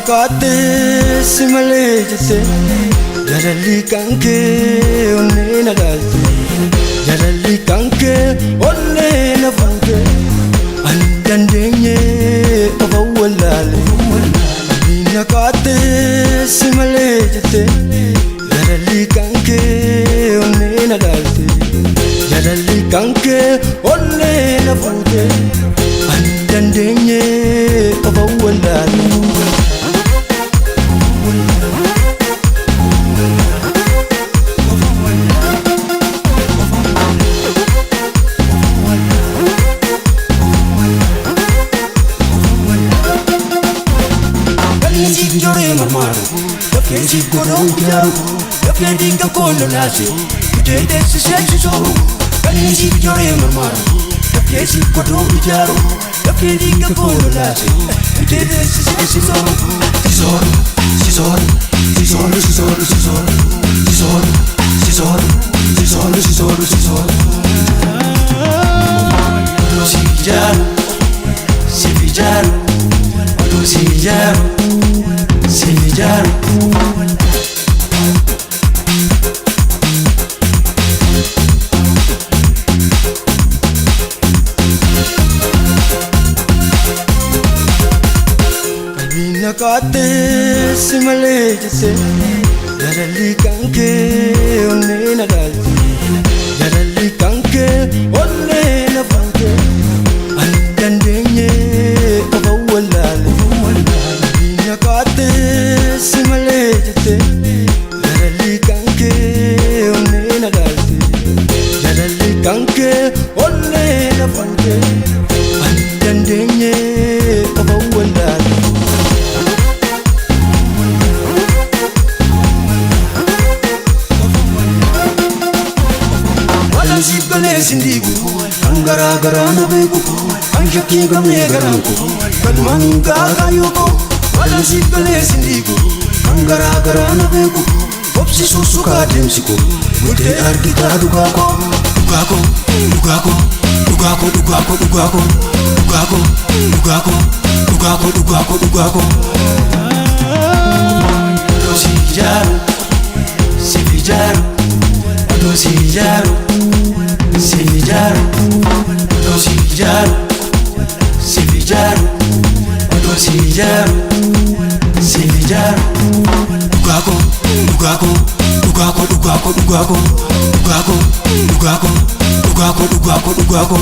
Nakate simale jete Jadali kanke onne na dalte Jadali kanke onne na fute Andandenye obawalale Nakate simale jete Jadali kanke onne na dalte Jadali kanke onne na fute Andandenye obawalale Jore marmaro, Kenji kono ujaru, Kenji kono nasi, Jede sisi soro. Kenji jore marmaro, Kenji kono ujaru, Kenji kono nasi, Jede sisi soro. Sisoro, sisoro, sisoro, sisoro, sisoro, sisoro, sisoro, sisoro, sisoro, sisoro. Dosijaru, sivijaru, dosijaru. Sivijaru Nakate simale jete Jadali kanke onne na dalte Jadali kanke onne na fute Andandenye obawalale Nakate simale jete Jadali kanke onne na dalte Jadali kanke onne na fute Andandenye obawalale Sibale sindigu, angara gara na begu, anjaki game garanku, kalmanga kayoko. Wala sibale sindigu, angara gara na begu, opsi susuka demsiko, mute argita dugako, dugako, dugako, dugako, dugako, dugako, dugako, dugako, dugako, dugako, dugako. Dosijaru, sivijaru, dosijaru. Sivijaru, dosijaru, sivijaru, dosijaru, sivijaru. Dugako, dugako, dugako, dugako, dugako, dugako, dugako, dugako, dugako, dugako.